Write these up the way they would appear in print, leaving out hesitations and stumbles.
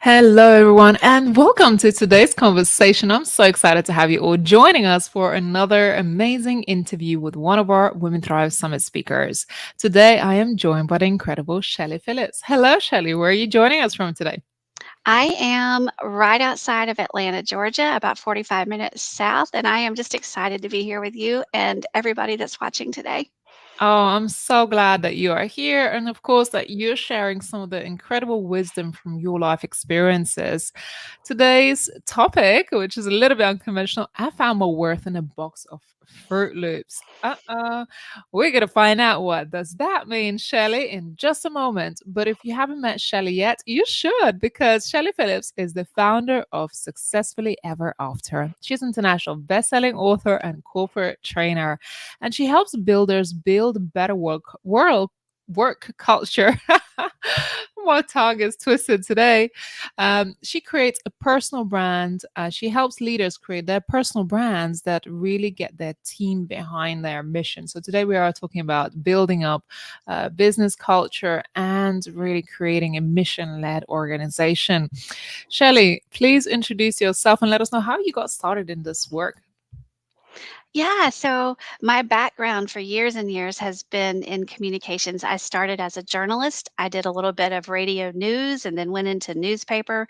Hello, everyone, and welcome to today's conversation. I'm so excited to have you all joining us for another amazing interview with one of our Women Thrive Summit speakers. Today, I am joined by the incredible Chellie Phillips. Hello, Chellie. Where are you joining us from today? I am right outside of Atlanta, Georgia, about 45 minutes south, and I am just excited to be here with you and everybody that's watching today. Oh, I'm so glad that you are here. And of course, that you're sharing some of the incredible wisdom from your life experiences. Today's topic, which is a little bit unconventional, I found my worth in a box of Fruit Loops. We're going to find out what does that mean, Shelley, in just a moment. But if you haven't met Shelley yet, you should, because Shelley Phillips is the founder of Successfully Ever After. She's an international best-selling author and corporate trainer, and she helps builders build better work culture. My tongue is twisted today. She creates a personal brand. She helps leaders create their personal brands that really get their team behind their mission. So today we are talking about building up business culture and really creating a mission-led organization. Shelley, please introduce yourself and let us know how you got started in this work. Yeah, so my background for years and years has been in communications. I started as a journalist. I did a little bit of radio news and then went into newspaper.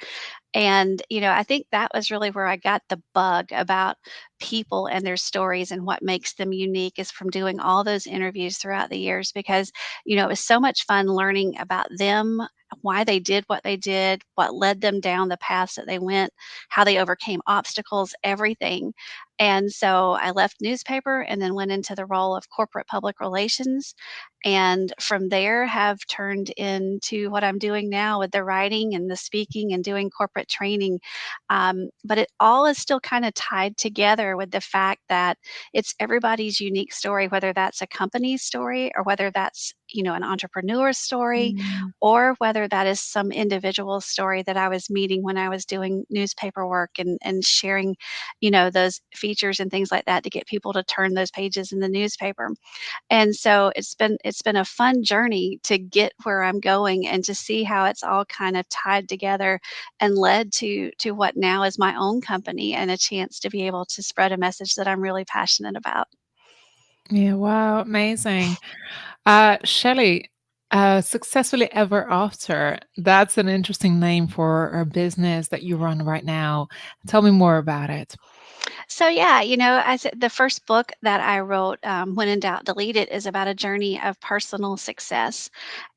And, I think that was really where I got the bug about people and their stories and what makes them unique is from doing all those interviews throughout the years because, it was so much fun learning about them, why they did what they did, what led them down the paths that they went, how they overcame obstacles, everything. And so I left newspaper and then went into the role of corporate public relations. And from there have turned into what I'm doing now with the writing and the speaking and doing corporate training. But it all is still kind of tied together with the fact that it's everybody's unique story, whether that's a company's story or whether that's, an entrepreneur's story Mm. or whether that is some individual story that I was meeting when I was doing newspaper work and sharing, those features and things like that to get people to turn those pages in the newspaper. And so it's been a fun journey to get where I'm going and to see how it's all kind of tied together and led to what now is my own company and a chance to be able to spread a message that I'm really passionate about. Yeah, wow, amazing. Shelley, Successfully Ever After. That's an interesting name for a business that you run right now. Tell me more about it. So yeah, I said the first book that I wrote, "When in Doubt, Delete It," is about a journey of personal success.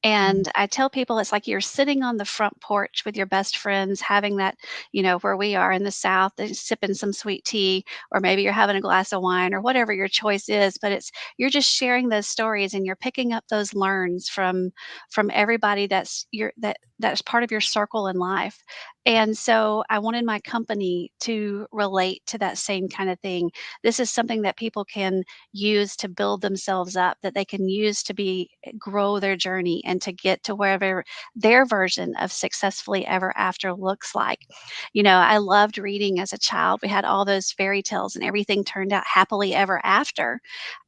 Mm. And I tell people it's like you're sitting on the front porch with your best friends, having that, where we are in the South, sipping some sweet tea, or maybe you're having a glass of wine, or whatever your choice is. But it's you're just sharing those stories, and you're picking up those learns from everybody that's part of your circle in life. And so I wanted my company to relate to that same kind of thing. This is something that people can use to build themselves up, that they can use to grow their journey and to get to wherever their version of successfully ever after looks like. I loved reading as a child. We had all those fairy tales and everything turned out happily ever after.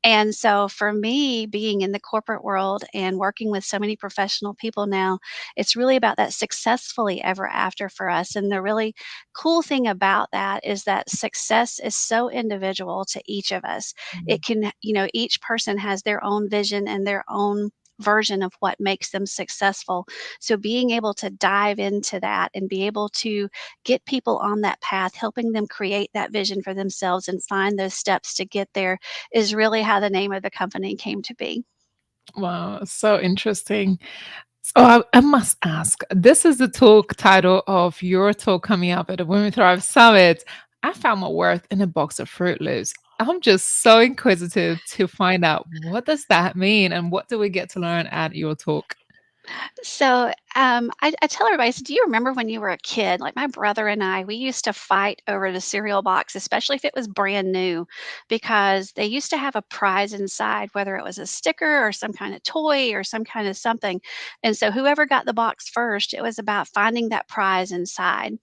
And so for me, being in the corporate world and working with so many professional people now, it's really about that successfully ever after for us. And the really cool thing about that is that success is so individual to each of us. Mm. It can, each person has their own vision and their own version of what makes them successful. So being able to dive into that and be able to get people on that path, helping them create that vision for themselves and find those steps to get there is really how the name of the company came to be. Wow, so interesting. So I must ask, this is the talk title of your talk coming up at the Women Thrive Summit. I found my worth in a box of Fruit Loops. I'm just so inquisitive to find out what does that mean and what do we get to learn at your talk? So I tell everybody, I said, do you remember when you were a kid? Like my brother and I, we used to fight over the cereal box, especially if it was brand new, because they used to have a prize inside, whether it was a sticker or some kind of toy or some kind of something. And so whoever got the box first, it was about finding that prize inside.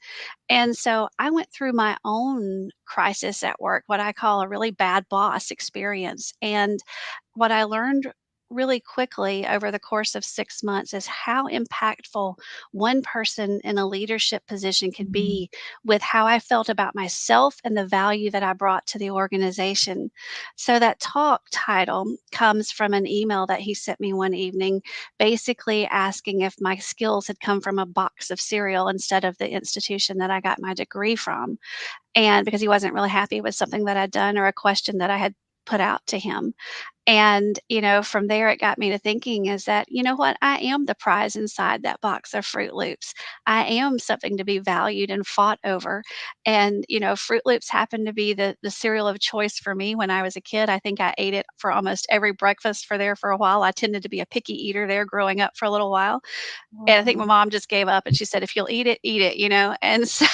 And so I went through my own crisis at work, what I call a really bad boss experience. And what I learned really quickly over the course of 6 months is how impactful one person in a leadership position could Mm. be with how I felt about myself and the value that I brought to the organization. So that talk title comes from an email that he sent me one evening, basically asking if my skills had come from a box of cereal instead of the institution that I got my degree from, and because he wasn't really happy with something that I'd done or a question that I had put out to him. And, from there, it got me to thinking is that, you know what? I am the prize inside that box of Fruit Loops. I am something to be valued and fought over. And, Fruit Loops happened to be the cereal of choice for me when I was a kid. I think I ate it for almost every breakfast for there for a while. I tended to be a picky eater there growing up for a little while. And I think my Wow. mom just gave up and she said, "If you'll eat it," and so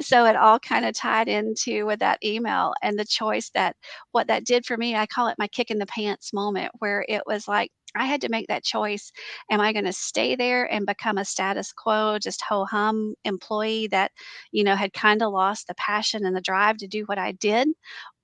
so it all kinda tied into with that email and the choice that what that did for me, I call it my kick in the pants moment where it was like, I had to make that choice. Am I gonna stay there and become a status quo, just ho-hum employee that, had kinda lost the passion and the drive to do what I did?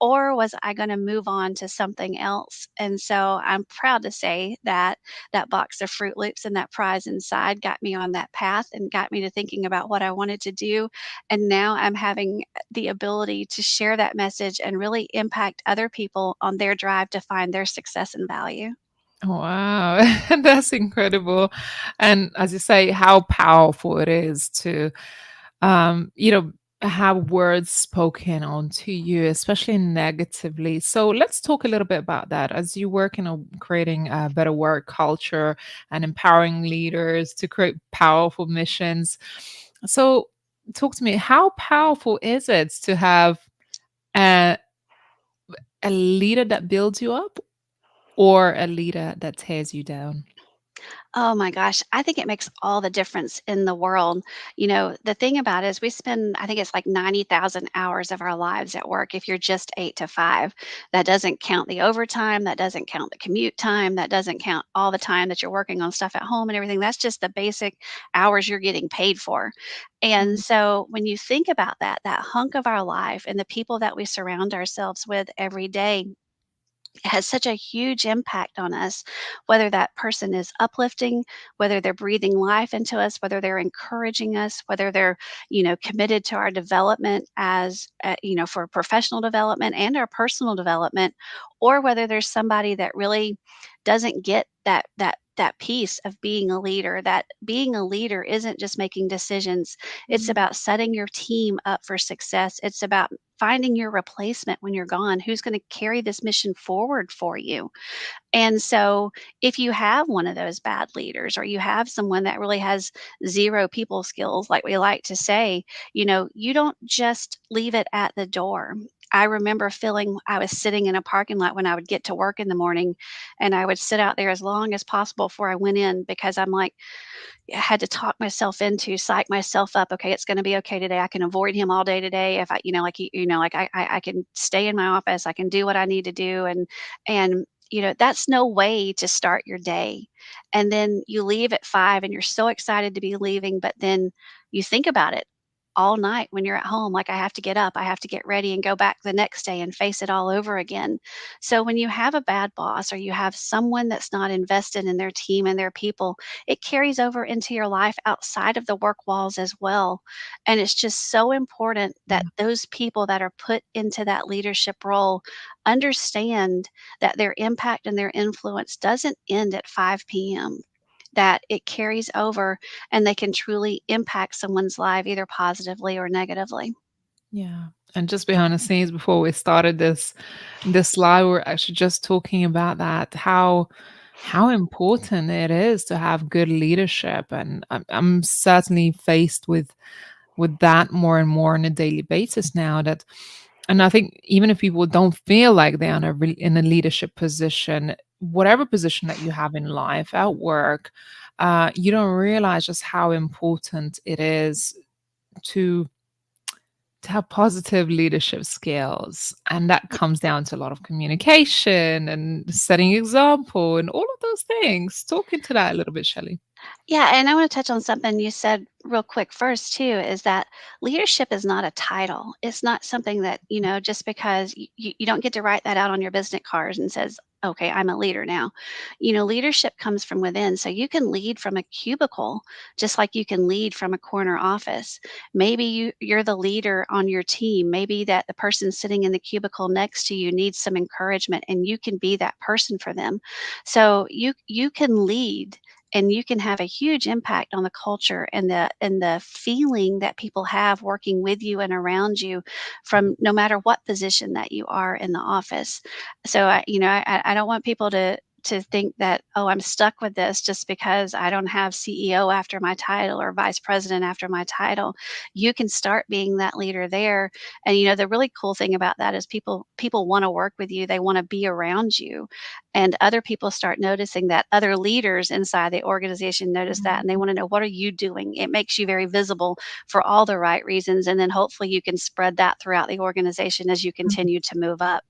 Or was I gonna move on to something else? And so I'm proud to say that that box of Fruit Loops and that prize inside got me on that path and got me to thinking about what I wanted to do. And now I'm having the ability to share that message and really impact other people on their drive to find their success and value. Wow, that's incredible. And as you say, how powerful it is to, you know, have words spoken onto you, especially negatively. So let's talk a little bit about that as you work in creating a better work culture and empowering leaders to create powerful missions. So talk to me, how powerful is it to have a, a leader that builds you up or a leader that tears you down? Oh my gosh, I think it makes all the difference in the world. The thing about it is we spend, I think it's like 90,000 hours of our lives at work if you're just 8 to 5. That doesn't count the overtime, that doesn't count the commute time, that doesn't count all the time that you're working on stuff at home and everything. That's just the basic hours you're getting paid for. And Mm, so when you think about that, that hunk of our life and the people that we surround ourselves with every day, has such a huge impact on us, whether that person is uplifting, whether they're breathing life into us, whether they're encouraging us, whether they're, committed to our development as, for professional development and our personal development, or whether there's somebody that really doesn't get that piece of being a leader, that being a leader isn't just making decisions. It's mm, about setting your team up for success. It's about finding your replacement when you're gone. Who's going to carry this mission forward for you? And so, if you have one of those bad leaders, or you have someone that really has zero people skills, like we like to say, you don't just leave it at the door. I remember feeling I was sitting in a parking lot when I would get to work in the morning, and I would sit out there as long as possible before I went in because I'm like, I had to talk myself into, psych myself up. Okay, it's going to be okay today. I can avoid him all day today. If I, like like I can stay in my office. I can do what I need to do, and that's no way to start your day. And then you leave at 5, and you're so excited to be leaving, but then you think about it all night when you're at home. Like, I have to get up, I have to get ready, and go back the next day and face it all over again. So when you have a bad boss or you have someone that's not invested in their team and their people, it carries over into your life outside of the work walls as well. And it's just so important that yeah. those people that are put into that leadership role understand that their impact and their influence doesn't end at 5 p.m., that it carries over and they can truly impact someone's life either positively or negatively. Yeah. And just behind the scenes before we started this live, we're actually just talking about that, how important it is to have good leadership. And I'm certainly faced with that more and more on a daily basis now that and I think even if people don't feel like they're in a leadership position, whatever position that you have in life, at work, you don't realize just how important it is to to have positive leadership skills. And that comes down to a lot of communication and setting example and all of those things. Talk into that a little bit, Shelley. Yeah, and I want to touch on something you said real quick first too, is that leadership is not a title. It's not something that, just because you don't get to write that out on your business card and says, okay, I'm a leader now. Leadership comes from within. So you can lead from a cubicle, just like you can lead from a corner office. Maybe you're the leader on your team. Maybe that the person sitting in the cubicle next to you needs some encouragement and you can be that person for them. So you can lead and you can have a huge impact on the culture and the feeling that people have working with you and around you from no matter what position that you are in the office. So I don't want people to think that, oh, I'm stuck with this just because I don't have CEO after my title or vice president after my title. You can start being that leader there. And the really cool thing about that is people want to work with you. They want to be around you. And other people start noticing that. Other leaders inside the organization notice that and they want to know, what are you doing? It makes you very visible for all the right reasons. And then hopefully you can spread that throughout the organization as you continue to move up.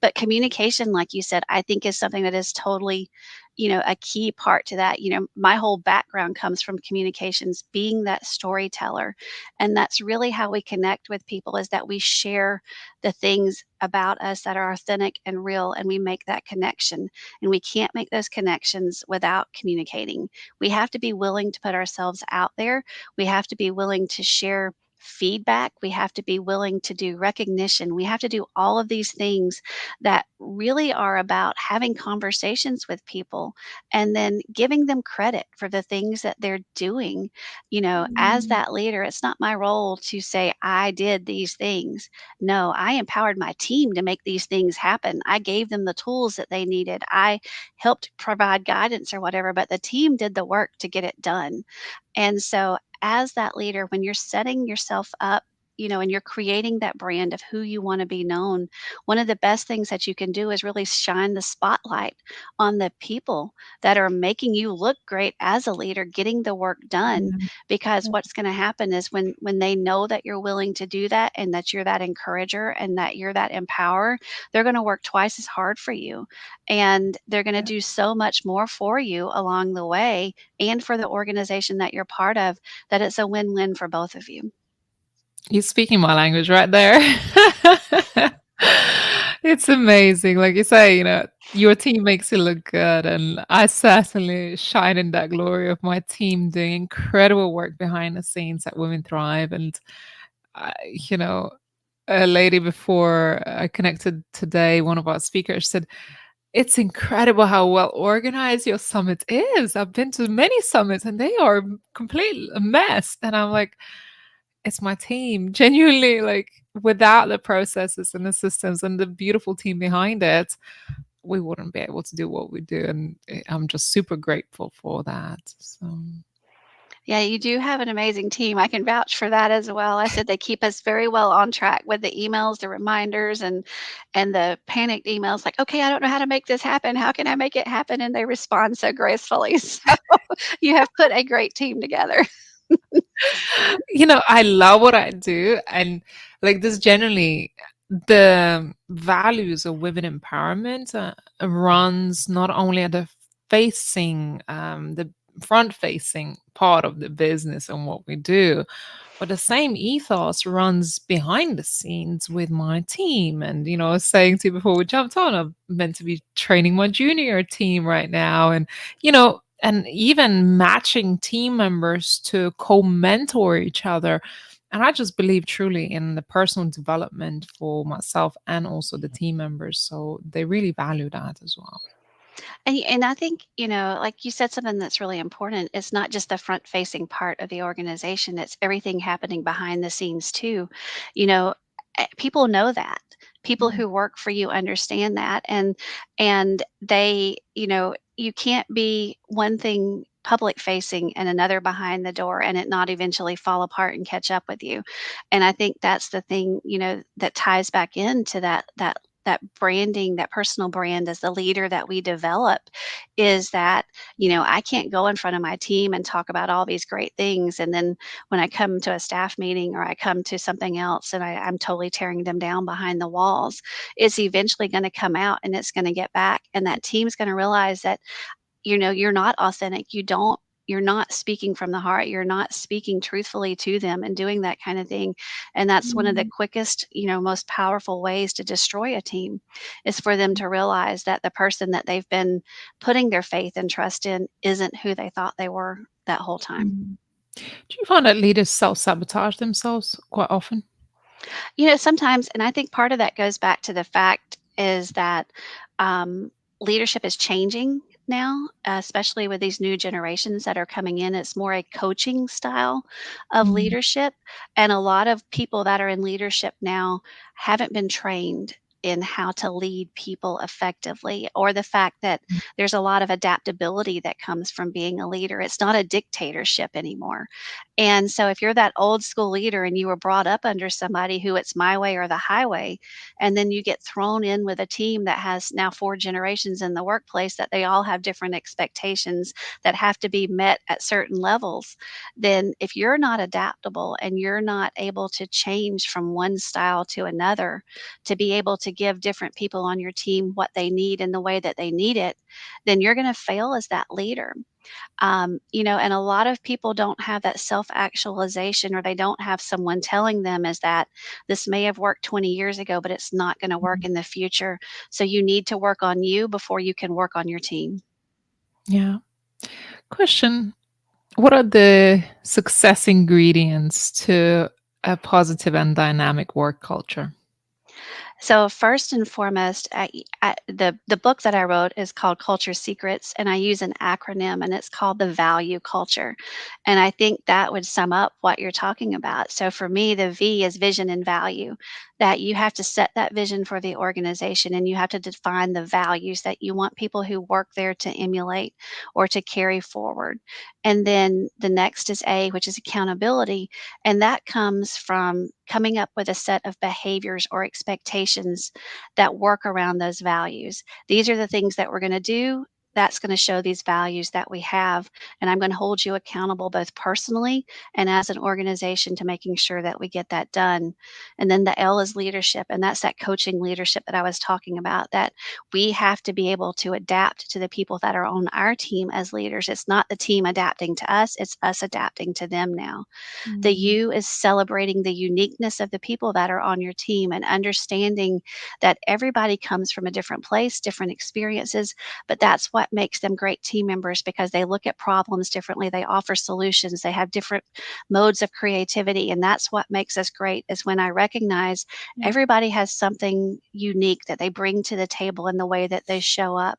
But communication, like you said, I think is something that is totally, a key part to that. My whole background comes from communications, being that storyteller. And that's really how we connect with people is that we share the things about us that are authentic and real, and we make that connection. And we can't make those connections without communicating. We have to be willing to put ourselves out there. We have to be willing to share feedback. We have to be willing to do recognition. We have to do all of these things that really are about having conversations with people and then giving them credit for the things that they're doing. As Mm. that leader, it's not my role to say, I did these things. No, I empowered my team to make these things happen. I gave them the tools that they needed. I helped provide guidance or whatever, but the team did the work to get it done. And so, as that leader, when you're setting yourself up, and you're creating that brand of who you want to be known, one of the best things that you can do is really shine the spotlight on the people that are making you look great as a leader, getting the work done. Yeah. Because what's going to happen is when they know that you're willing to do that and that you're that encourager and that you're that empower, they're going to work twice as hard for you. And they're going to Yeah. do so much more for you along the way and for the organization that you're part of, that it's a win-win for both of you. You're speaking my language right there. It's amazing. Like you say, your team makes you look good. And I certainly shine in that glory of my team doing incredible work behind the scenes at Women Thrive. And, I, you know, a lady before I connected today, one of our speakers said, it's incredible how well organized your summit is. I've been to many summits and they are completely a mess. And I'm like, it's my team. Genuinely, like without the processes and the systems and the beautiful team behind it, we wouldn't be able to do what we do. And I'm just super grateful for that. So Yeah, you do have an amazing team. I can vouch for that as well. I said they keep us very well on track with the emails, the reminders, and the panicked emails like, "Okay, I don't know how to make this happen. How can I make it happen?" And they respond so gracefully. So you have put a great team together. I love what I do. And like this generally, the values of women empowerment runs not only at the front facing part of the business and what we do, but the same ethos runs behind the scenes with my team. And, I was saying to you before we jumped on, I'm meant to be training my junior team right now. And even matching team members to co-mentor each other. And I just believe truly in the personal development for myself and also the team members. So they really value that as well. And I think, like you said something that's really important. It's not just the front facing part of the organization, it's everything happening behind the scenes too. You know, People know that. People Yeah. who work for you understand that and they, you can't be one thing public facing and another behind the door and it not eventually fall apart and catch up with you. And I think that's the thing, that ties back into that branding, that personal brand as the leader that we develop is that, I can't go in front of my team and talk about all these great things. And then when I come to a staff meeting or I come to something else and I'm totally tearing them down behind the walls, it's eventually going to come out and it's going to get back. And that team's going to realize that, you're not authentic. You don't you're not speaking from the heart, you're not speaking truthfully to them and doing that kind of thing. And that's one of the Mm, quickest, most powerful ways to destroy a team is for them to realize that the person that they've been putting their faith and trust in isn't who they thought they were that whole time. mm. Do you find that leaders self-sabotage themselves quite often? Sometimes, and I think part of that goes back to the fact is that um, leadership is changing now, especially with these new generations that are coming in. It's more a coaching style of Mm, leadership. And a lot of people that are in leadership now haven't been trained in how to lead people effectively, or the fact that mm, there's a lot of adaptability that comes from being a leader. It's not a dictatorship anymore. And so if you're that old school leader and you were brought up under somebody who it's my way or the highway, and then you get thrown in with a team that has now 4 generations in the workplace that they all have different expectations that have to be met at certain levels, then if you're not adaptable and you're not able to change from one style to another to be able to give different people on your team what they need in the way that they need it, then you're going to fail as that leader. And a lot of people don't have that self actualization, or they don't have someone telling them is that this may have worked 20 years ago, but it's not going to work mm. in the future. So you need to work on you before you can work on your team. Yeah. Question: what are the success ingredients to a positive and dynamic work culture? So first and foremost, the book that I wrote is called Culture Secrets, and I use an acronym, and it's called the Value Culture. And I think that would sum up what you're talking about. So for me, the V is vision and value. That you have to set that vision for the organization, and you have to define the values that you want people who work there to emulate or to carry forward. And then the next is A, which is accountability, and that comes from coming up with a set of behaviors or expectations that work around those values. These are the things that we're going to do. That's going to show these values that we have. And I'm going to hold you accountable both personally and as an organization to making sure that we get that done. And then the L is leadership. And that's that coaching leadership that I was talking about, that we have to be able to adapt to the people that are on our team as leaders. It's not the team adapting to us, it's us adapting to them now. The Mm, you is celebrating the uniqueness of the people that are on your team and understanding that everybody comes from a different place, different experiences, but that's what makes them great team members because they look at problems differently, they offer solutions, they have different modes of creativity, and that's what makes us great is when I recognize yeah. everybody has something unique that they bring to the table in the way that they show up.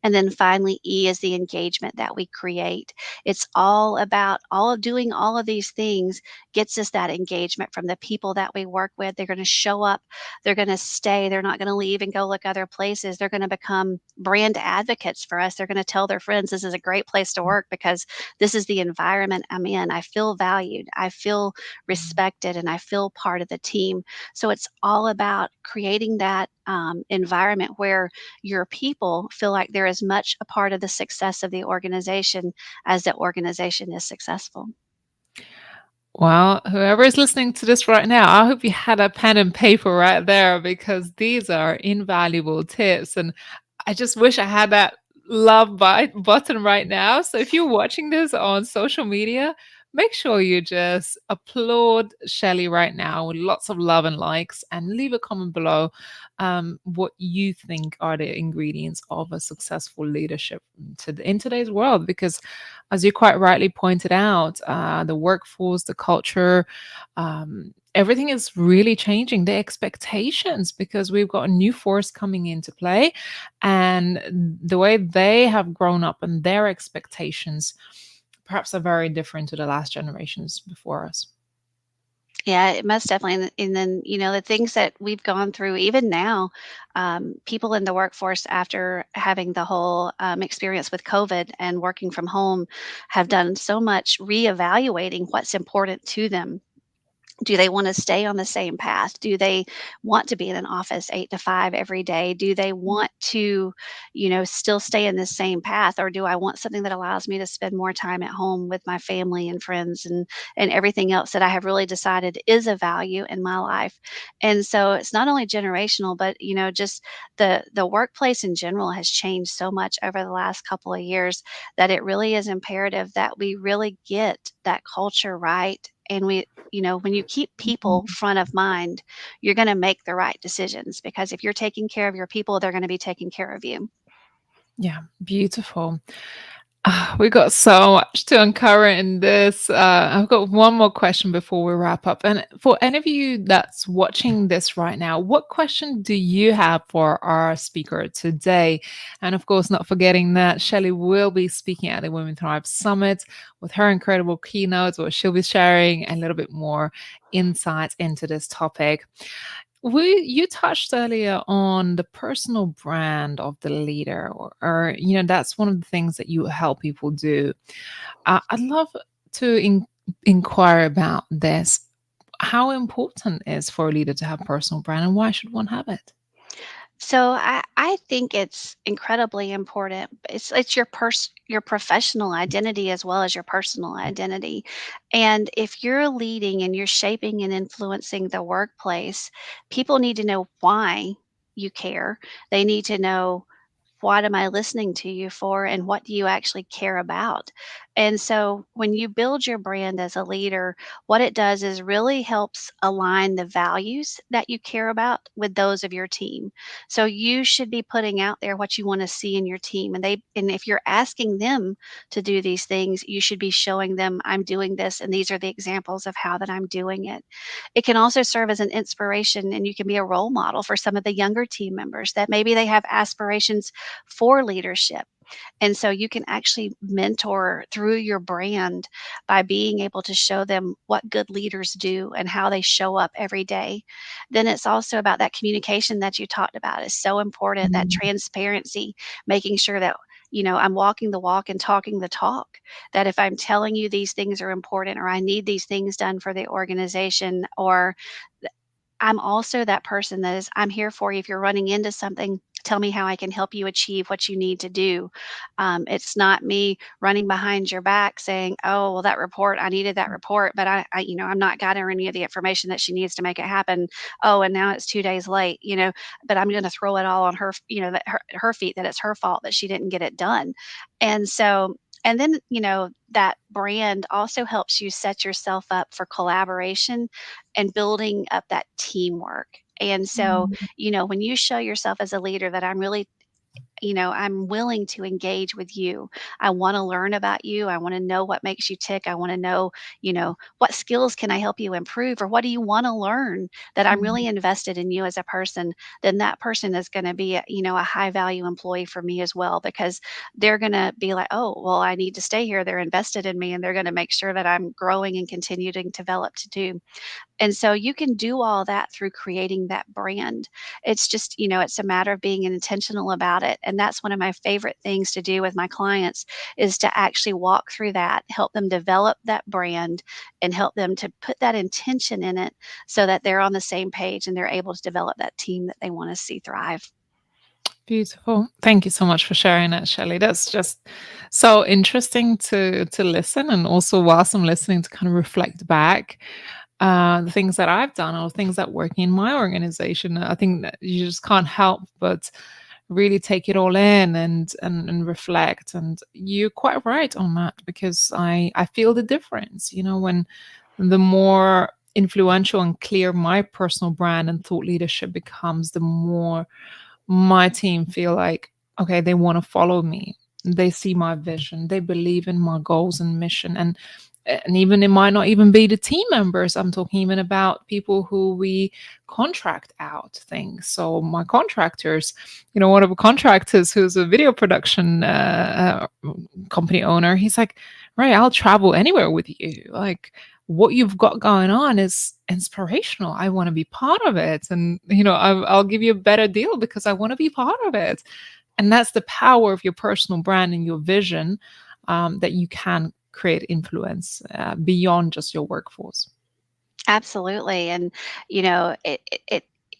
And then finally, E is the engagement that we create. It's all about all of doing all of these things gets us that engagement from the people that we work with. They're going to show up, they're going to stay, they're not going to leave and go look other places. They're going to become brand advocates for us. They're going to tell their friends this is a great place to work because this is the environment I'm in. I feel valued, I feel Mm. respected, and I feel part of the team. So it's all about creating that environment where your people feel like they're as much a part of the success of the organization as the organization is successful. Well, whoever is listening to this right now, I hope you had a pen and paper right there because these are invaluable tips. And I just wish I had that button right now. So if you're watching this on social media, make sure you just applaud Shelly right now with lots of love and likes and leave a comment below what you think are the ingredients of a successful leadership in today's world. Because as you quite rightly pointed out, the workforce, the culture, everything is really changing. The expectations, because we've got a new force coming into play, and the way they have grown up and their expectations perhaps are very different to the last generations before us. Yeah, it most definitely. And then, the things that we've gone through, even now, people in the workforce after having the whole experience with COVID and working from home have done so much reevaluating what's important to them Do they want to stay on the same path? Do they want to be in an office 8 to 5 every day? Do they want to, still stay in the same path? Or do I want something that allows me to spend more time at home with my family and friends and everything else that I have really decided is a value in my life? And so it's not only generational, but just the workplace in general has changed so much over the last couple of years that it really is imperative that we really get that culture right. And when you keep people Mhm. front of mind, you're going to make the right decisions because if you're taking care of your people, they're going to be taking care of you. Yeah, beautiful. We got so much to uncover in this. I've got one more question before we wrap up. And for any of you that's watching this right now, what question do you have for our speaker today? And of course, not forgetting that Chellie will be speaking at the Women Thrive Summit with her incredible keynotes, where she'll be sharing a little bit more insights into this topic. You touched earlier on the personal brand of the leader, or that's one of the things that you help people do. I'd love to inquire about this. How important is for a leader to have personal brand, and why should one have it? So I think it's incredibly important. It's your professional identity as well as your personal identity. And if you're leading and you're shaping and influencing the workplace, people need to know why you care. They need to know, what am I listening to you for and what do you actually care about? And so when you build your brand as a leader, what it does is really helps align the values that you care about with those of your team. So you should be putting out there what you want to see in your team, and if you're asking them to do these things, you should be showing them, I'm doing this and these are the examples of how that I'm doing it. It can also serve as an inspiration, and you can be a role model for some of the younger team members that maybe they have aspirations for leadership. And so you can actually mentor through your brand by being able to show them what good leaders do and how they show up every day. Then it's also about that communication that you talked about is so important, that Mm, transparency, making sure that I'm walking the walk and talking the talk. That if I'm telling you these things are important or I need these things done for the organization, or I'm also that person that is, I'm here for you. If you're running into something, tell me how I can help you achieve what you need to do. It's not me running behind your back saying, "Oh, well, that report, I needed that report, but I'm not getting her any of the information that she needs to make it happen. Oh, and now it's 2 days late, but I'm going to throw it all on her, that her feet, that it's her fault that she didn't get it done." And so, and then, that brand also helps you set yourself up for collaboration and building up that teamwork. And so, mm, when you show yourself as a leader that I'm really, I'm willing to engage with you. I want to learn about you. I want to know what makes you tick. I want to know, what skills can I help you improve, or what do you want to learn, that I'm mm. really invested in you as a person. Then that person is going to be, a high value employee for me as well, because they're going to be like, oh, well, I need to stay here. They're invested in me and they're going to make sure that I'm growing and continuing to develop to do. And so you can do all that through creating that brand. It's just, it's a matter of being intentional about it. And that's one of my favorite things to do with my clients, is to actually walk through that, help them develop that brand and help them to put that intention in it so that they're on the same page and they're able to develop that team that they want to see thrive. Beautiful. Thank you so much for sharing that, Shelley. That's just so interesting to listen, and also whilst I'm listening to kind of reflect back the things that I've done or things that work in my organization. I think that you just can't help but really take it all in and reflect. And you're quite right on that, because I feel the difference. When the more influential and clear my personal brand and thought leadership becomes, the more my team feel like, okay, they want to follow me. They see my vision. They believe in my goals and mission. And even it might not even be the team members. I'm talking even about people who we contract out things. So my contractors, one of the contractors who's a video production company owner, he's like, right, I'll travel anywhere with you. Like, what you've got going on is inspirational. I want to be part of it. And, I'll give you a better deal because I want to be part of it. And that's the power of your personal brand and your vision, that you can create influence beyond just your workforce. Absolutely, and,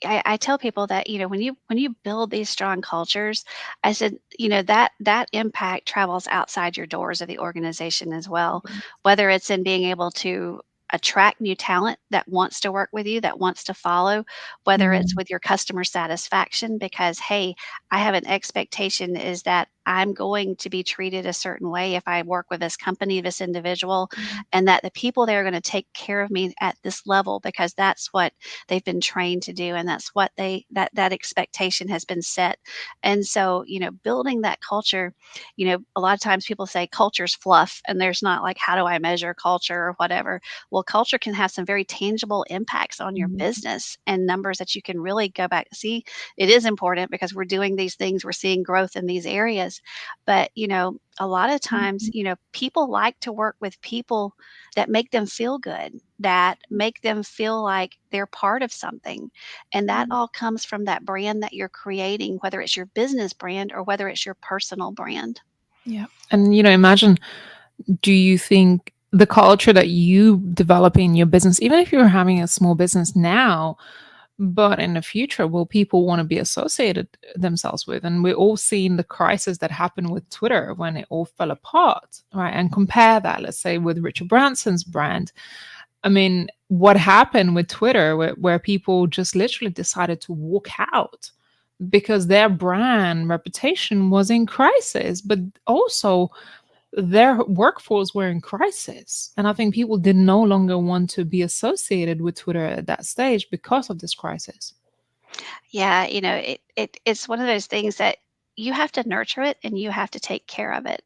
I tell people that, when you build these strong cultures, I said, that impact travels outside your doors of the organization as well, Mhm. whether it's in being able to attract new talent that wants to work with you, that wants to follow, whether it's Mm, with your customer satisfaction because, "Hey, I have an expectation is that I'm going to be treated a certain way if I work with this company, this individual, mm, and that the people there are going to take care of me at this level because that's what they've been trained to do and that's what that expectation has been set. And so, building that culture, a lot of times people say culture's fluff and there's not like how do I measure culture or whatever. Well, culture can have some very tangible impacts on your mm, business and numbers that you can really go back see. It is important because we're doing these things, we're seeing growth in these areas. But, a lot of times, mhm, people like to work with people that make them feel good, that make them feel like they're part of something. And that mm. all comes from that brand that you're creating, whether it's your business brand or whether it's your personal brand. Yeah. And, imagine, do you think the culture that you develop in your business, even if you're having a small business now, but in the future, will people want to be associated themselves with? And we're all seeing the crisis that happened with Twitter when it all fell apart, right? And compare that, let's say, with Richard Branson's brand. I mean, what happened with Twitter, where people just literally decided to walk out because their brand reputation was in crisis, but also their workforce were in crisis. And I think people did no longer want to be associated with Twitter at that stage because of this crisis. Yeah, it's one of those things that you have to nurture it and you have to take care of it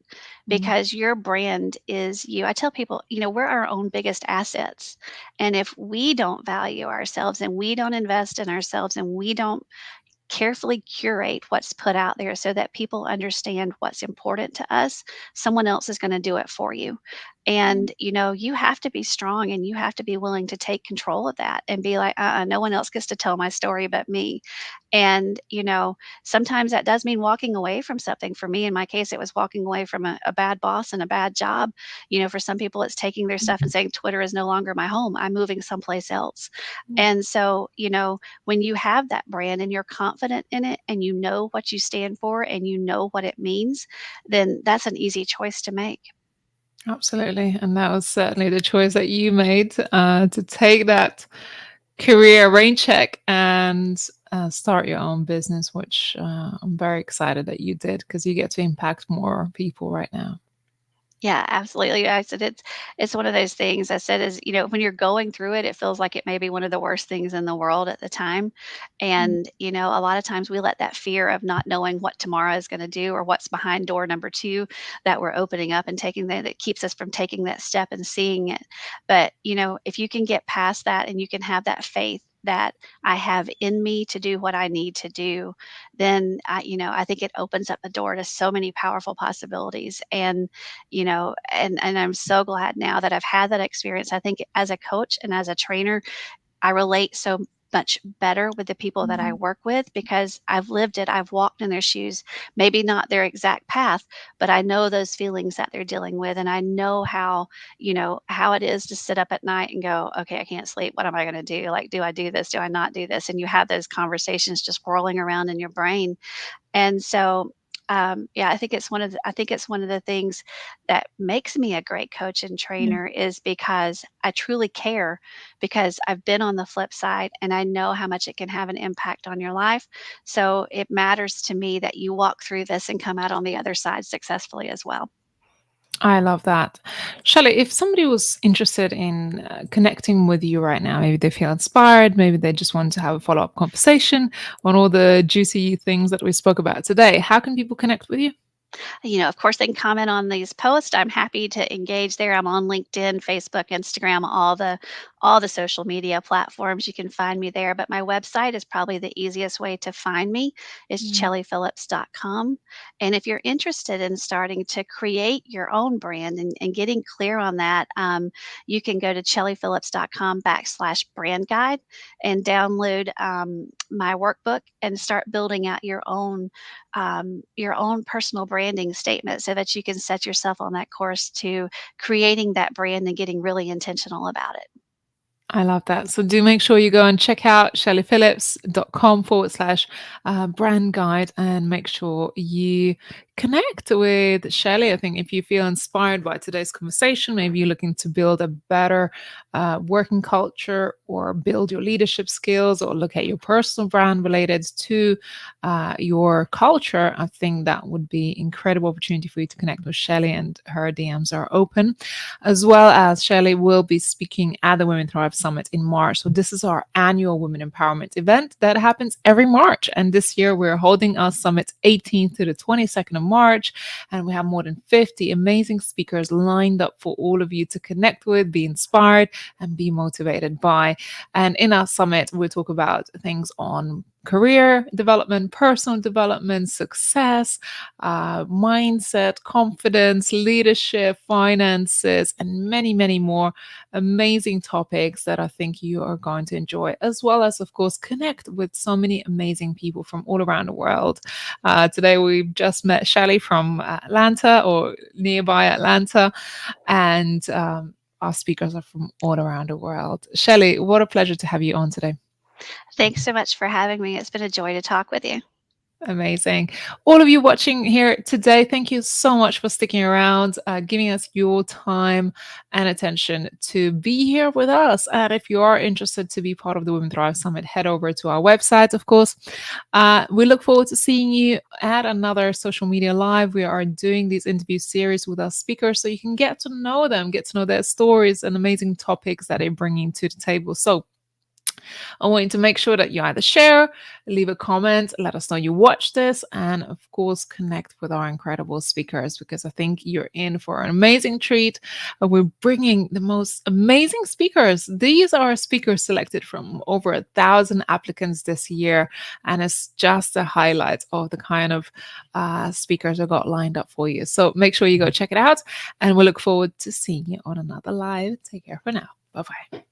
Mm, because your brand is you. I tell people, we're our own biggest assets. And if we don't value ourselves and we don't invest in ourselves and we don't carefully curate what's put out there so that people understand what's important to us, someone else is going to do it for you. mm, And, you have to be strong and you have to be willing to take control of that and be like, no one else gets to tell my story but me. And, sometimes that does mean walking away from something. For me, in my case, it was walking away from a bad boss and a bad job. For some people, it's taking their stuff and saying, Twitter is no longer my home. I'm moving someplace else. mm. And so, when you have that brand and you're confident in it and you know what you stand for and you know what it means, then that's an easy choice to make. Absolutely. And that was certainly the choice that you made, to take that career rain check and start your own business, which I'm very excited that you did because you get to impact more people right now. Yeah, absolutely. I said it's one of those things I said is, when you're going through it, it feels like it may be one of the worst things in the world at the time. Mm, And, a lot of times we let that fear of not knowing what tomorrow is going to do or what's behind door number two that we're opening up and taking that keeps us from taking that step and seeing it. But, if you can get past that and you can have that faith that I have in me to do what I need to do, then I think it opens up the door to so many powerful possibilities. And and I'm so glad now that I've had that experience. I think as a coach and as a trainer, I relate so much better with the people that I mhm, work with because I've lived it. I've walked in their shoes, maybe not their exact path, but I know those feelings that they're dealing with. And I know how it is to sit up at night and go, okay, I can't sleep. What am I going to do? Like, do I do this? Do I not do this? And you have those conversations just whirling around in your brain. And so, yeah, I think it's one of the things that makes me a great coach and yeah. trainer is because I truly care because I've been on the flip side and I know how much it can have an impact on your life. So it matters to me that you walk through this and come out on the other side successfully as well. I love that. Shelley, if somebody was interested in connecting with you right now, maybe they feel inspired, maybe they just want to have a follow up conversation on all the juicy things that we spoke about today, how can people connect with you? Of course, they can comment on these posts. I'm happy to engage there. I'm on LinkedIn, Facebook, Instagram, all the social media platforms. You can find me there. But my website is probably the easiest way to find me. It's Mm, chellyphillips.com. And if you're interested in starting to create your own brand and getting clear on that, you can go to chellyphillips.com/brand guide and download my workbook and start building out your own personal branding statement so that you can set yourself on that course to creating that brand and getting really intentional about it. I love that. So do make sure you go and check out chellyphillips.com/, brand guide, and make sure you connect with Chellie. I think if you feel inspired by today's conversation, maybe you're looking to build a better working culture or build your leadership skills or look at your personal brand related to your culture, I think that would be incredible opportunity for you to connect with Chellie, and her DMs are open. As well as Chellie will be speaking at the Women Thrive Summit in March. So this is our annual women empowerment event that happens every March. And this year we're holding our summit 18th to the 22nd of March. And we have more than 50 amazing speakers lined up for all of you to connect with, be inspired, and be motivated by. And in our summit, we'll talk about things on career development, personal development, success, mindset, confidence, leadership, finances, and many, many more amazing topics that I think you are going to enjoy, as well as, of course, connect with so many amazing people from all around the world. Today, we've just met Chellie from Atlanta or nearby Atlanta, and our speakers are from all around the world. Chellie, what a pleasure to have you on today. Thanks so much for having me. It's been a joy to talk with you. Amazing. All of you watching here today, thank you so much for sticking around, giving us your time and attention to be here with us. And if you are interested to be part of the Women Thrive Summit, head over to our website, of course. We look forward to seeing you at another social media live. We are doing these interview series with our speakers so you can get to know them, get to know their stories and amazing topics that they're bringing to the table. So I want you to make sure that you either share, leave a comment, let us know you watched this, and of course, connect with our incredible speakers because I think you're in for an amazing treat. We're bringing the most amazing speakers. These are speakers selected from over 1,000 applicants this year, and it's just a highlight of the kind of speakers I got lined up for you. So make sure you go check it out, and we look forward to seeing you on another live. Take care for now. Bye bye.